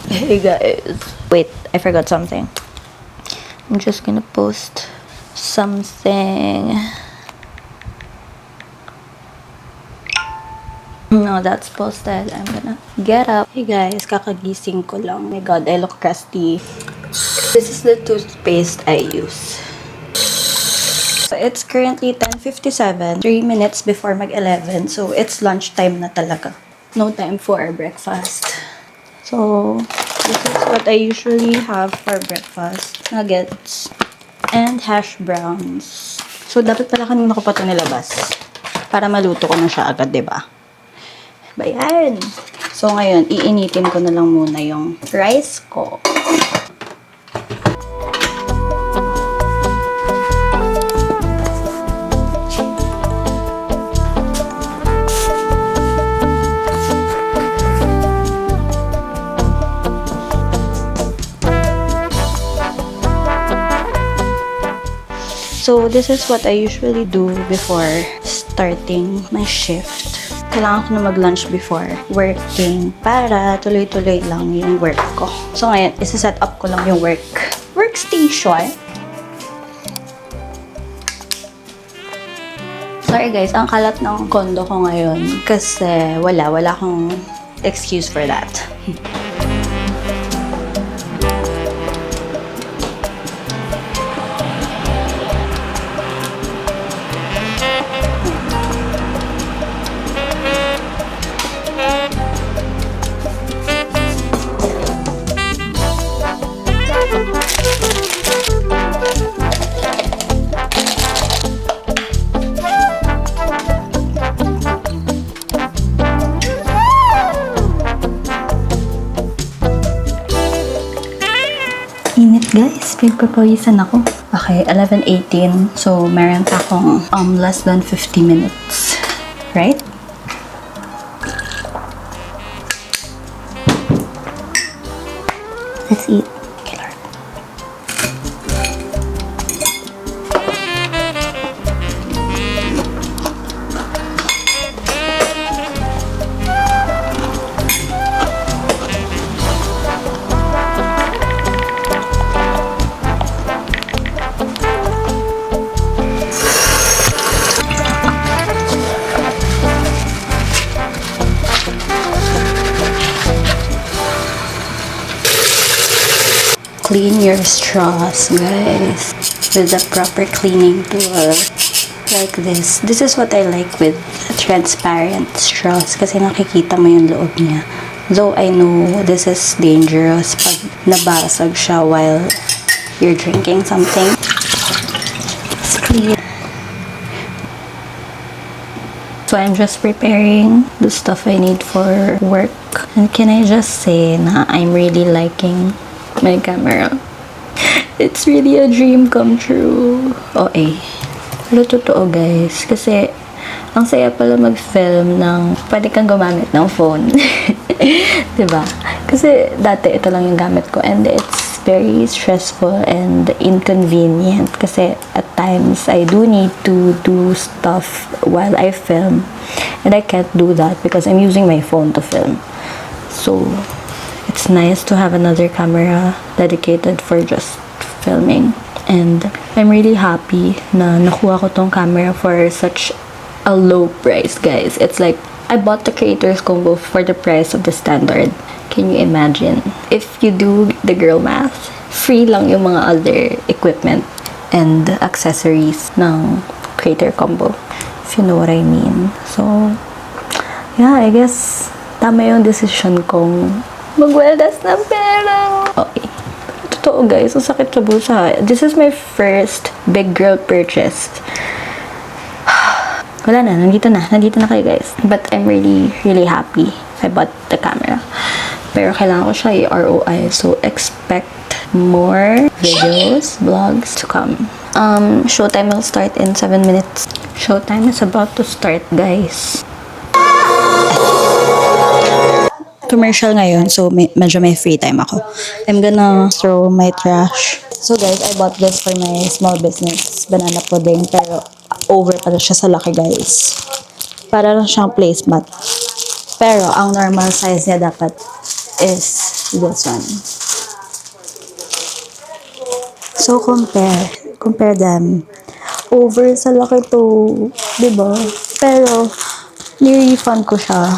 Hey guys. Wait, I forgot something. I'm just gonna post something. No, that's posted. I'm gonna get up. Hey guys, kakagising ko lang. Oh my god, I look crusty. This is the toothpaste I use. So it's currently 10:57, 3 minutes before mag-11. So it's lunchtime na talaga. No time for breakfast. So this is what I usually have for breakfast. Nuggets and hash browns. So dapat pala kanina ko pa ito nilabas para maluto ko na siya agad, 'di ba? Bayan. So ngayon, iinitin ko na lang muna yung rice ko. So, this is what I usually do before starting my shift. Kailangan ko na mag-lunch before working para tuloy-tuloy lang yung work ko. So, ngayon, isa-set up ko lang yung workstation. Sorry guys, ang kalat ng condo ko ngayon kasi wala akong excuse for that. Init guys, pinagpapawisan ako. Okay, 11:18. So, meron pa akong less than 50 minutes. Right? Let's eat. Okay, Lord. Clean your straws, guys, with the proper cleaning tool like this. This is what I like with transparent straws kasi nakikita mo yung loob niya. Though I know this is dangerous pag nabasag siya while you're drinking something. It's clean. So I'm just preparing the stuff I need for work. And can I just say na I'm really liking my camera. It's really a dream come true. Pero totoo guys. Kasi, ang saya pala mag-film ng pwede kang gumamit ng phone. Diba? Kasi, dati ito lang yung gamit ko. And it's very stressful and inconvenient. Kasi, at times, I do need to do stuff while I film. And I can't do that because I'm using my phone to film. So, it's nice to have another camera dedicated for just filming. And I'm really happy na nakuha ko tong camera for such a low price, guys. It's like, I bought the creator's combo for the price of the standard. Can you imagine? If you do the girl math, free lang yung mga other equipment and accessories ng creator combo. If you know what I mean. So, yeah, I guess tama yung decision kong magweldas ng pera. Okay. Totoo guys, ang sakit sa bulsa. This is my first big girl purchase. Wala na, nandito na kayo guys. But I'm really, really happy I bought the camera. Pero kailangan ko siya i-ROI. So, expect more videos, vlogs to come. Showtime will start in 7 minutes. Showtime is about to start, guys. Commercial ngayon, so medyo may free time ako. I'm gonna throw my trash. So guys, I bought this for my small business, banana pudding, pero over pala siya sa laki guys. Para lang siyang placemat. Pero ang normal size niya dapat is this one. So, compare them. Over sa laki to, diba? Pero, ni-refund ko siya.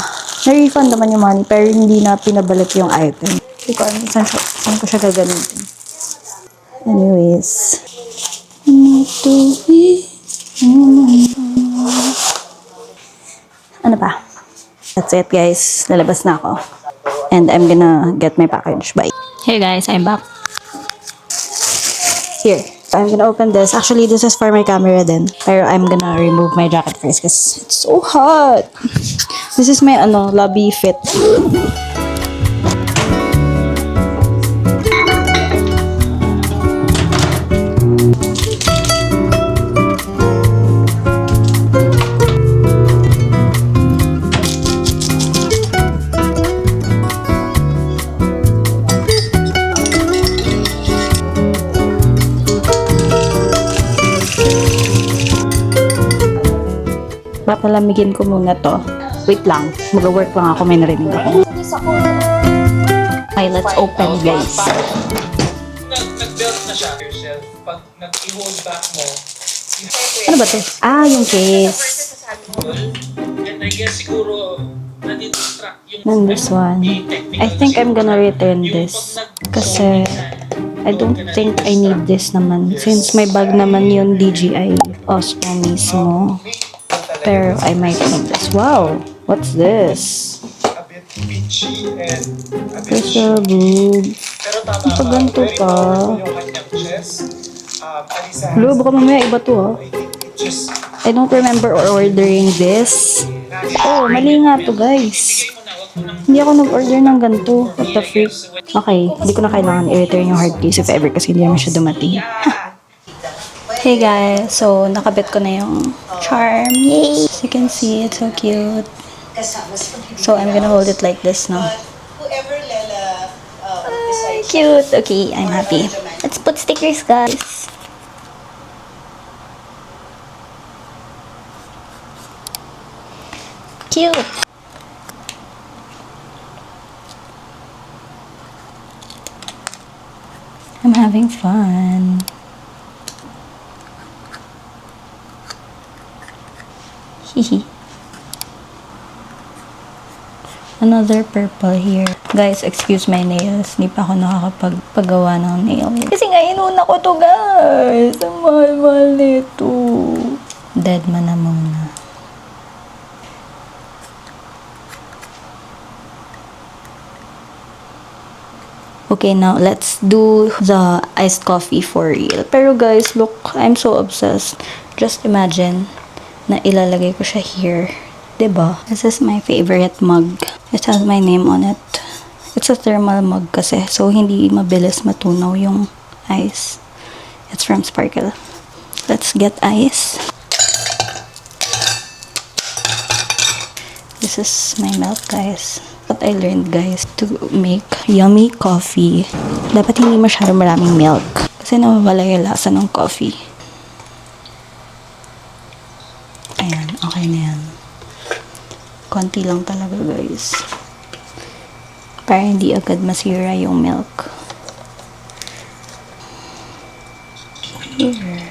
Na-refund naman yung money, pero hindi na pinabalik yung item. Hindi ko alam saan ko siya gagamitin. Anyways. Ano pa? That's it, guys. Lalabas na ako. And I'm gonna get my package. Bye. Hey guys, I'm back. Here. I'm gonna open this. Actually, this is for my camera then. Pero I'm gonna remove my jacket first because it's so hot. This is my lobby fit. Papalamigin ko muna to. Wait lang. Mag-work lang ako. May narinig ako. Okay, let's open, guys. Nag-build na siya yourself. Pag nag-hold back mo, Ano ba to? Ah, yung case. and I guess siguro nadidistract yung And this one. I think I'm gonna return this. Kasi I don't think I need this naman. Since may bag naman yung DJI Osmo mismo. Pero I might need this. Wow! What's this? a bit pitchy and a bit Pressure boob. pero tama Pag ganito very pa. powerful yung kanyang chest. Alisa has, Hello, baka mamaya iba to I think it just I don't remember ordering this. Oh, mali nga to, guys. bigay mo na, wag mo nang Hindi ako nag-order ng ganito. What the freak? Okay, hindi ko na kailangan i-return yung hard case if ever kasi hindi naman siya dumating. Hey guys, so nakabit ko na yung charm. Yay! As you can see, it's so cute. So I'm gonna hold it like this now. Whoever Lela Ay, decides cute! Okay, I'm happy. Let's put stickers, guys. Cute! I'm having fun. Hihi. Another purple here. Guys, excuse my nails. Hindi pa ako nakakapagpagawa ng nail. Kasi nga, inuna ko to, guys. Ang mahal-mahal nito. Dead man na muna. Okay, now let's do the iced coffee for real. Pero guys, look, I'm so obsessed. Just imagine na ilalagay ko siya here. 'Di ba? This is my favorite mug. It has my name on it. It's a thermal mug kasi, so hindi mabilis matunaw yung ice. It's from Sparkle. Let's get ice. This is my milk, guys. What I learned, guys, to make yummy coffee, dapat hindi masyado maraming milk. Kasi nawawala yung lasa ng coffee. Ayan, okay na yan. Konti lang talaga, guys. Para hindi agad masira yung milk. Here.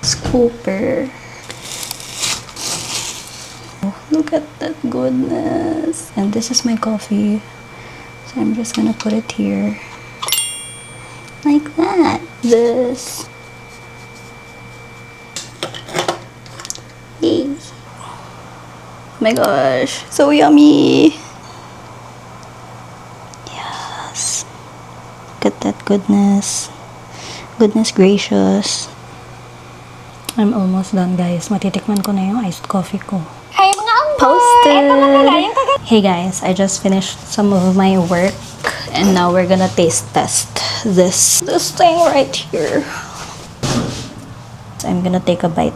Scooper. Look at that goodness. And this is my coffee. So I'm just gonna put it here. Like that. This. Yay. Oh my gosh. So yummy. Yes. Look at that goodness. Goodness gracious. I'm almost done, guys. Matitikman ko na yung iced coffee ko. Posted. Hey guys, I just finished some of my work and now we're gonna taste test this thing right here. So I'm gonna take a bite.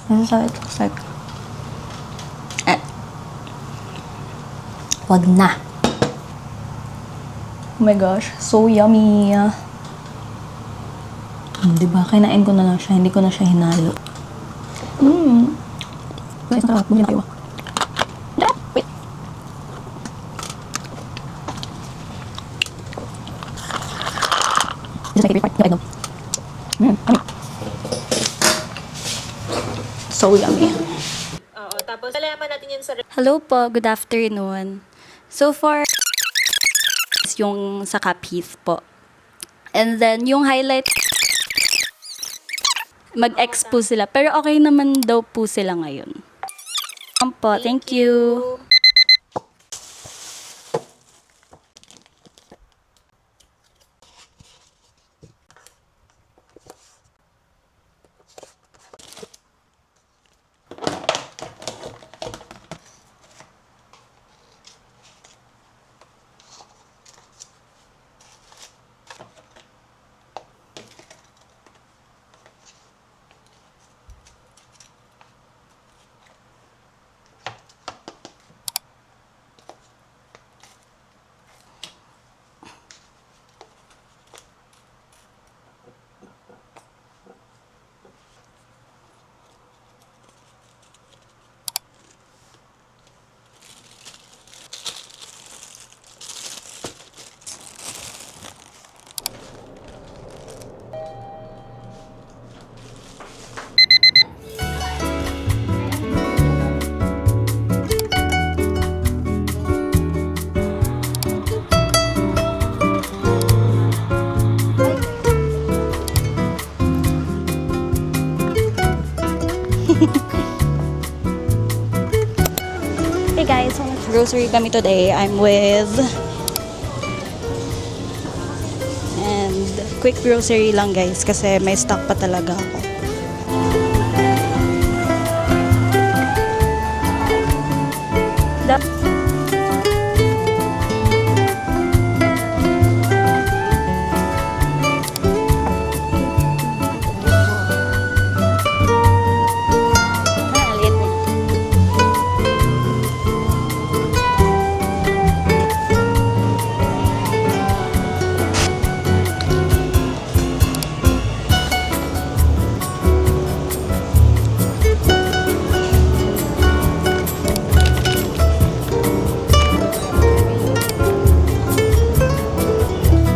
This is how it looks like. Wag na. Oh my gosh, so yummy. diba? Kinain ko na lang siya. Hindi ko na siya hinalo. Guys, sarap. Bumili na kayo. Wait. This is my favorite part. Yung egg, no? Yummy. So yummy. Oo, tapos lalaman natin yun sa Hello po, good afternoon. So far, yung sa Capheath po. And then, yung highlight, mag-expose sila. Pero okay naman daw po sila ngayon. Po, thank you. Hey guys, so grocery kami today. I'm with and quick grocery lang guys kasi may stock pa talaga ako.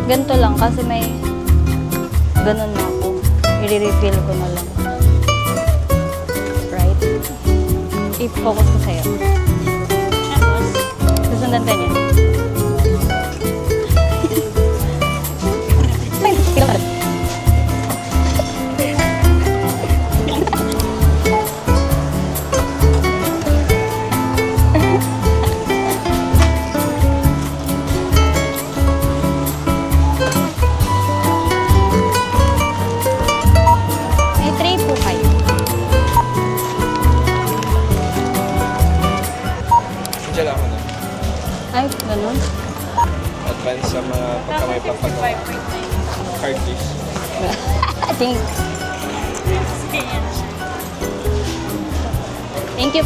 Ganito lang kasi may ganun na ako. I-refill ko na lang. Right? I-focus ko sa'yo. Tapos, susundan ka niya. Pilang ka. Diyan ako na. Ay, ganun. Advance sa mga pagkamay papagawa. Card please. I think. Thank you.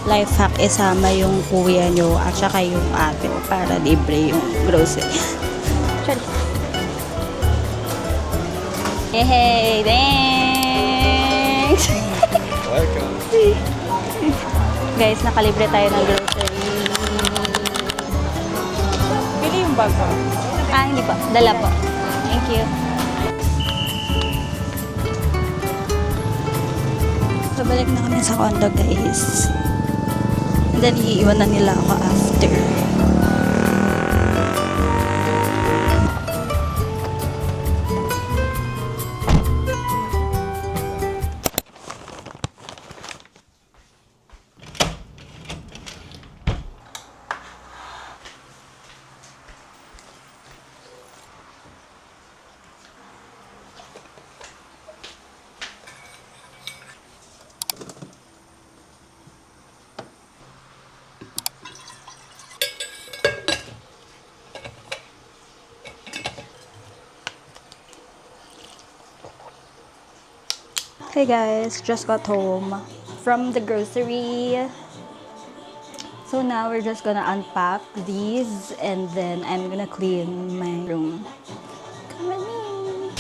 Life hack, isama yung kuya nyo at saka yung ate mo para libre yung grocery. Hey, thanks! Welcome. Guys, nakalibre tayo ng grocery. Pili yung bag ko. Hindi po. Dala po. Thank you. Pabalik na kami sa condo, guys. And then, iiwan na nila ako after. Hey guys, just got home from the grocery. So now we're just gonna unpack these and then I'm gonna clean my room. Come on in.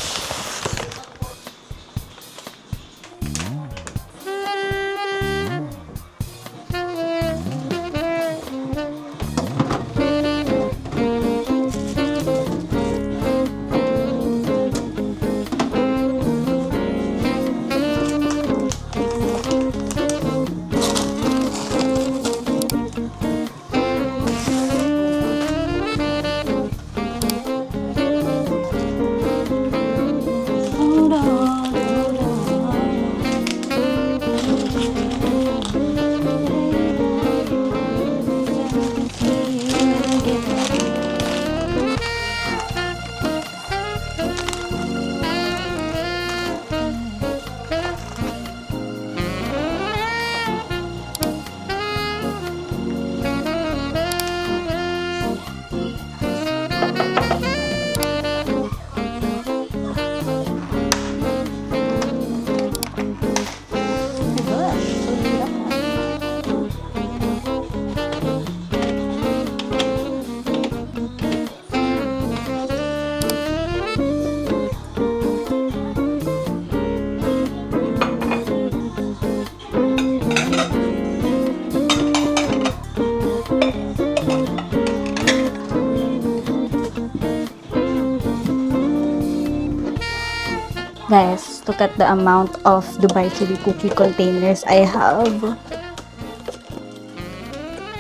Guys, look at the amount of Dubai Chewy cookie containers I have.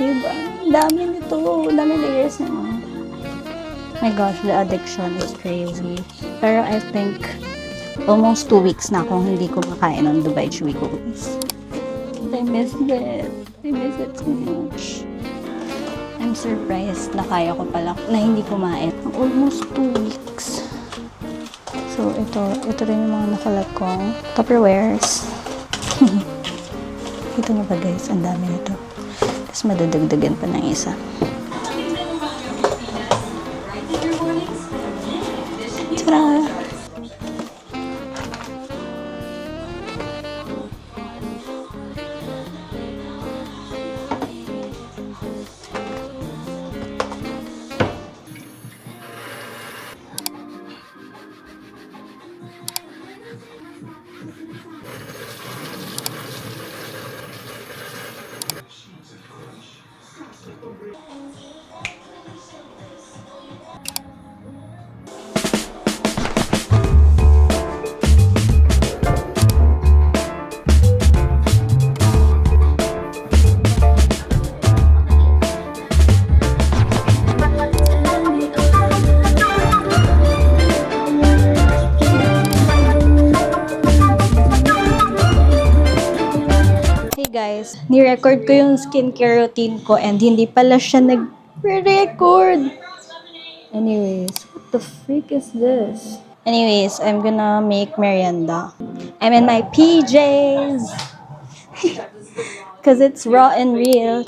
Diba? Dami nito. Dami layers na. My gosh, the addiction is crazy. Pero I think almost 2 weeks na akong hindi ko makain ng Dubai Chewy cookies. I miss it. I miss it so much. I'm surprised na kaya ko pala na hindi kumain. Almost 2 weeks. So, ito rin yung mga nakalag kong Tupperwares. Ito na ba guys? Ang dami nito. Tapos madadagdagan pa ng isa. Tara! Guys, ni-record ko yung skincare routine ko and hindi pala siya nag-record. Anyways, what the freak is this? Anyways, I'm gonna make merienda. I'm in my PJs. Cause it's raw and real.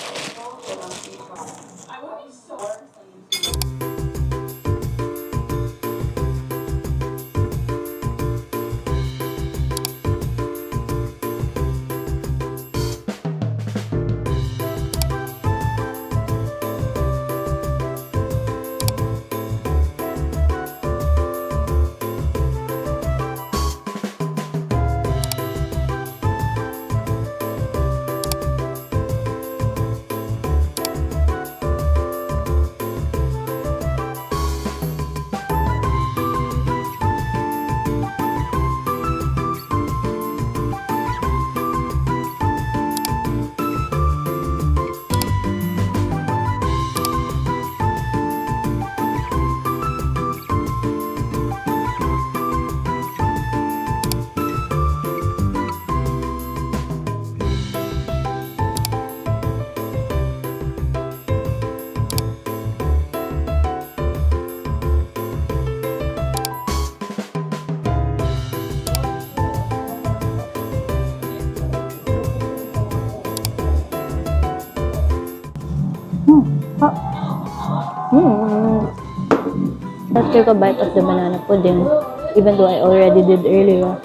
Let's take a bite of the banana pudding, even though I already did earlier.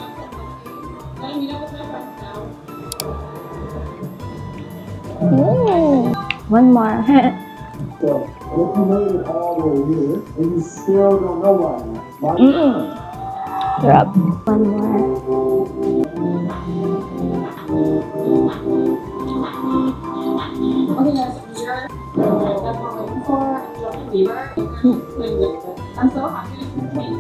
One more. So, if you made it all the way here, and you still don't know why, Sarap. One more. Okay, guys, we are definitely waiting for Justin Bieber. I'm so happy to came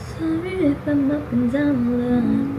Sorry if I'm up and down the line.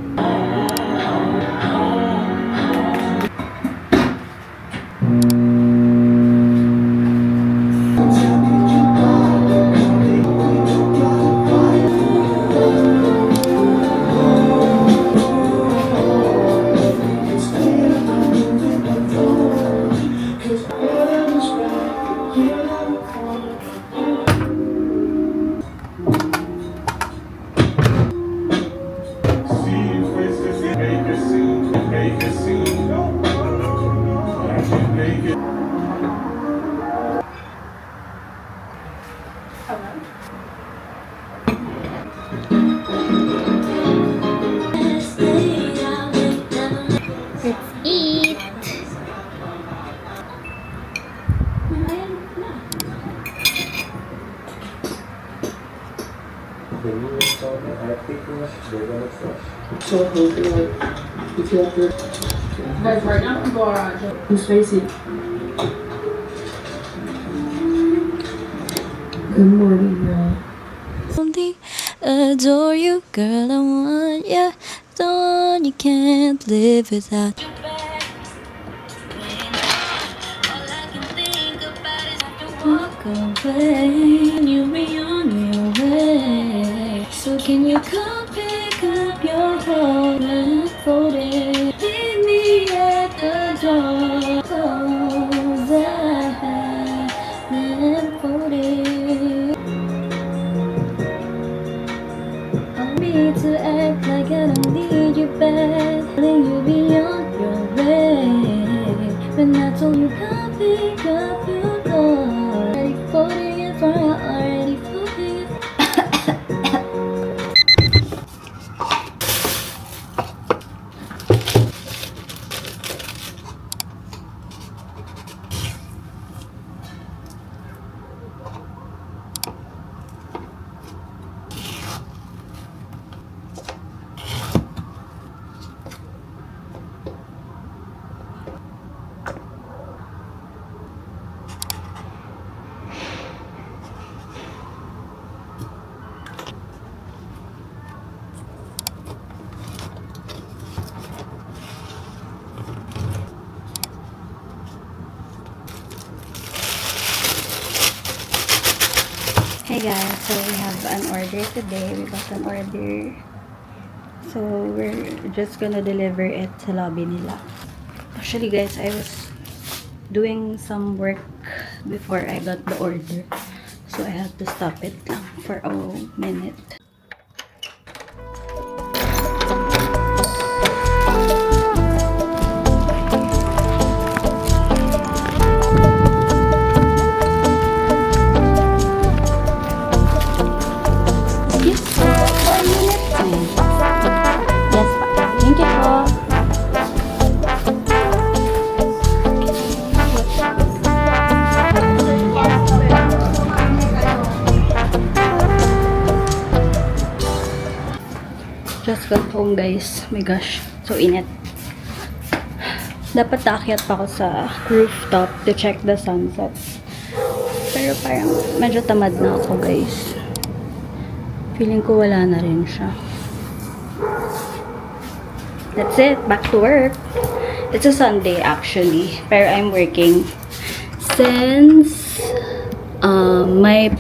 So healthy, like, if you have to. Guys, right now I'm going to Stacy. Good morning, y'all. Only adore you, girl. I want you, the one you can't live without. Walk away, you be on your way. So can you come pick up your phone and fold it? Meet me at the door. Close and fold it. On me to act like I don't need you back. Letting you be on your way. When I told you come pick up your call. Already folding it for you, already folding it. Hey guys, so we have an order today. We got an order. So we're just gonna deliver it sa lobby nila. Actually guys, I was doing some work before I got the order. So I had to stop it lang for a minute. Yes po, 1 minute po. Yes pa. Thank you po. Just got home guys. My gosh, so init. Dapat naakyat pa ako sa rooftop to check the sunsets. Pero parang medyo tamad na ako guys. Feeling ko wala na rin siya. That's it. Back to work. It's a Sunday actually. Pero I'm working. Since my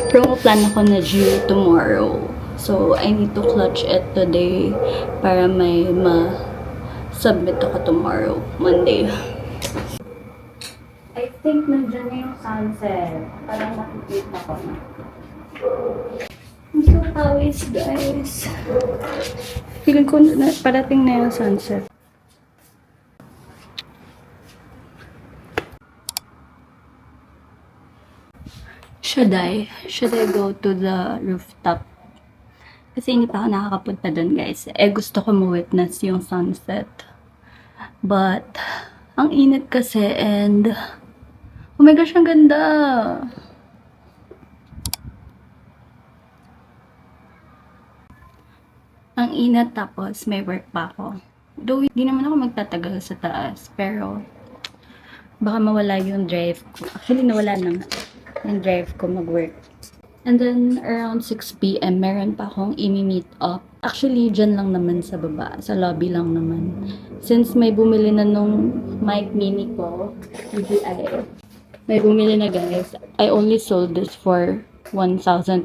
promo plan ako na due tomorrow. So, I need to clutch it today para may ma-submit ako tomorrow, Monday. I think nandiyan na yung sunset. Parang nakikita ko na. I'm so pawis, guys. Feeling ko na parating na yung sunset. Should I go to the rooftop? Kasi hindi pa ako nakakapunta doon, guys. Gusto ko ma-witness yung sunset. But, ang init kasi and oh my gosh, ang ganda! Ang init tapos may work pa ako. Though, hindi naman ako magtatagal sa taas. Pero, baka mawala yung drive ko. Actually, nawala na nga yung drive ko mag-work. And then, around 6 p.m., meron pa akong imi-meet up. Actually, dyan lang naman sa baba. Sa lobby lang naman. Since may bumili na nung mic mini ko, DJI, may bumili na guys. I only sold this for 1,250.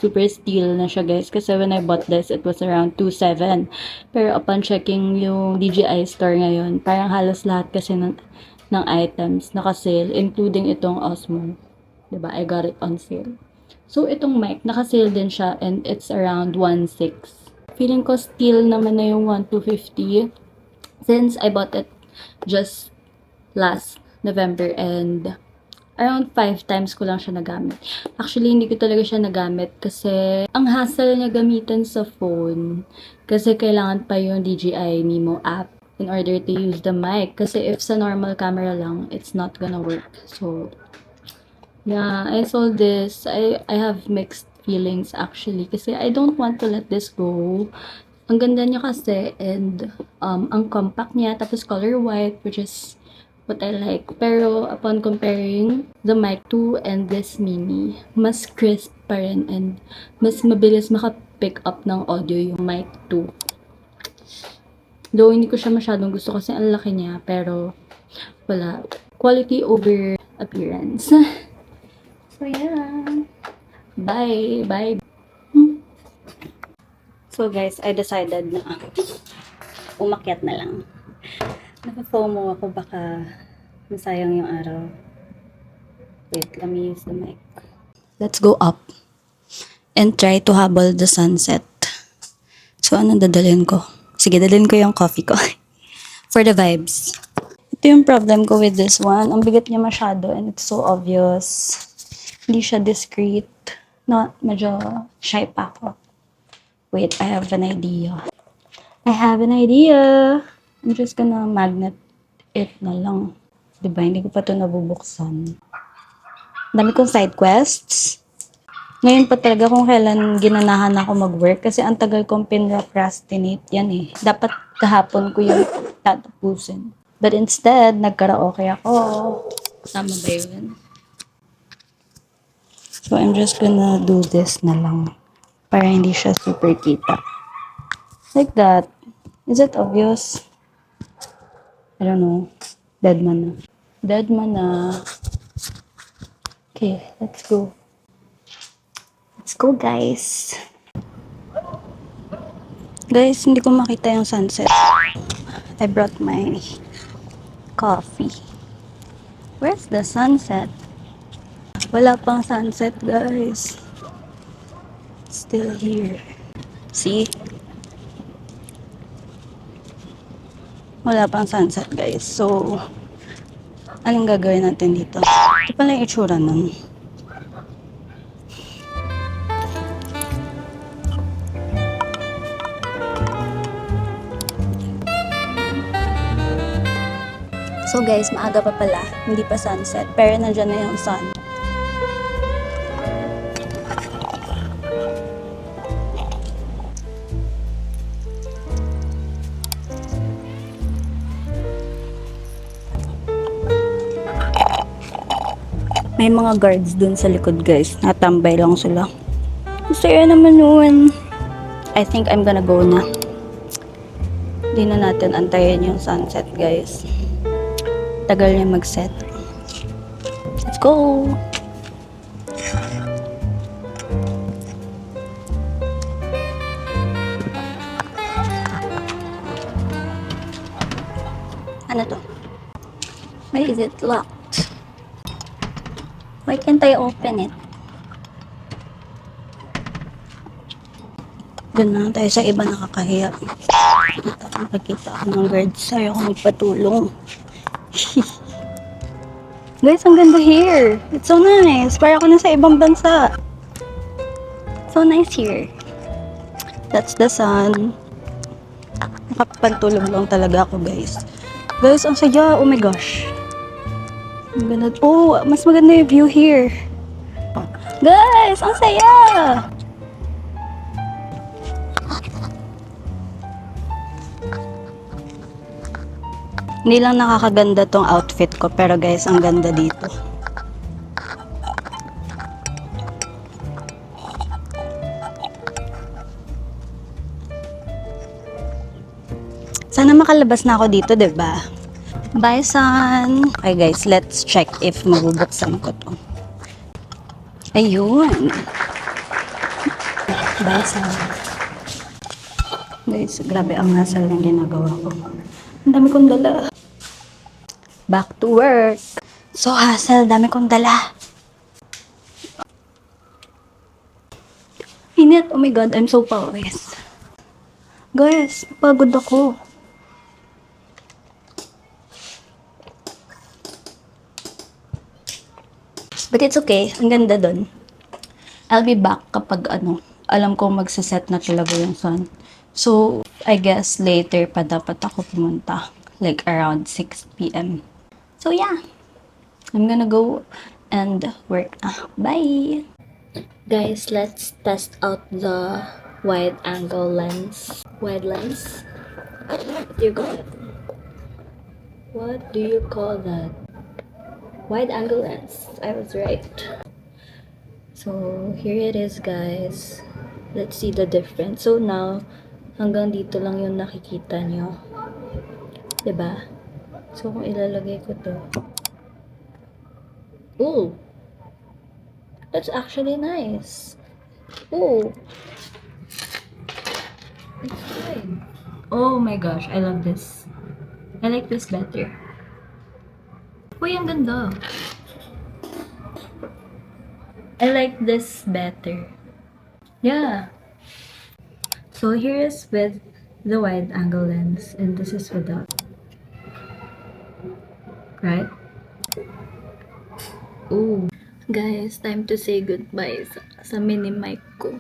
Super steal na siya guys. Kasi when I bought this, it was around 2,700. Pero upon checking yung DJI store ngayon, parang halos lahat kasi ng items naka-sale, including itong Osmo. Diba? I got it on sale. So, itong mic, naka-sale din siya and it's around 1,600. Feeling ko steal naman na yung 1,250 since I bought it just last November and around 5 times ko lang siya nagamit. Actually, hindi ko talaga siya nagamit kasi ang hassle niya gamitin sa phone kasi kailangan pa yung DJI Mimo app in order to use the mic. Kasi if sa normal camera lang, it's not gonna work. So, yeah, I sold this. I have mixed feelings actually kasi I don't want to let this go Ang ganda niya kasi and ang compact niya tapos color white which is what I like. Pero upon comparing the Mic 2 and this Mini, mas crisp pa rin and mas mabilis maka-pick up ng audio yung Mic 2. Though hindi ko siya masyadong gusto kasi ang laki niya pero wala. Quality over appearance. So yeah. Bye. Bye. So guys, I decided na umakyat na lang. Naka-FOMO ako baka masayang yung araw. Wait, let me use the mic. Let's go up and try to habol the sunset. So ano dadalhin ko? Sige, dadalhin ko yung coffee ko. For the vibes. Ito yung problem ko with this one. Ang bigat niya masyado and it's so obvious. Hindi siya discreet. No, medyo shy pa ako. Wait, I have an idea. I'm just gonna magnet it na lang. Diba, hindi ko pa ito nabubuksan. Dami kong side quests. Ngayon pa talaga kung kailan ginanahan ako mag-work kasi ang tagal kong pinrocrastinate yan eh. Dapat kahapon ko yung tatapusin. But instead, nagkaraoke ako. Tama ba yun? So, I'm just gonna do this na lang. Para hindi siya super kita. Like that. Is it obvious? I don't know. Dead man na. Okay, let's go. Let's go, guys. Guys, hindi ko makita yung sunset. I brought my coffee. Where's the sunset? Wala pang sunset, guys. Still here. See? Wala pang sunset, guys. So, anong gagawin natin dito? Ito pala yung itsura nun. So guys, maaga pa pala. Hindi pa sunset. Pero nandyan na yung sun. May mga guards dun sa likod, guys. Natambay lang sila. Masaya naman yun. I think I'm gonna go na. Hindi na natin antayin yung sunset, guys. Tagal niya mag-set. Let's go! Ano to? Why is it locked? Why can't I open it? Doon na tayo sa iba, nakakahiya. Nakakita ako ng guards. Ayaw ko magpatulong. Guys, ang ganda here. It's so nice. Para ako na sa ibang bansa. So nice here. That's the sun. Nakapantulog lang talaga ako, guys. Guys, ang saya. Oh my gosh. Ang ganda. Oh, mas maganda yung view here. Guys, ang saya! Hindi lang nakakaganda tong outfit ko, pero guys, ang ganda dito. Sana makalabas na ako dito, diba? Bye, sun! Okay guys, let's check if mabubuksan ko to. Ayun! Bye, sun! Guys, grabe ang hassle ng ginagawa ko. Ang dami kong dala. Back to work. So hassle, dami kong dala. Init, oh my god, I'm so pawis. Guys, pagod ako. But it's okay, ang ganda dun. I'll be back kapag alam kong magsaset na talaga yung sun. So, I guess later pa dapat ako pumunta. Like around 6 p.m. So yeah, I'm gonna go and work. Bye! Guys, let's test out the wide angle lens. Wide lens? What do you call it? What do you call that? Wide angle lens. I was right. So, here it is, guys. Let's see the difference. So, now, hanggang dito lang yung nakikita nyo. Diba? So, kung ilalagay ko to. Ooh! That's actually nice. Ooh! It's good. Oh my gosh, I love this. I like this better. Uy, ang ganda. I like this better. Yeah. So here is with the wide angle lens and this is without. Right? Ooh. Guys, time to say goodbye sa mini mic ko.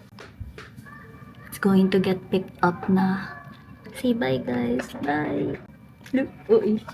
It's going to get picked up na. Say bye, guys. Bye. Look. Uy.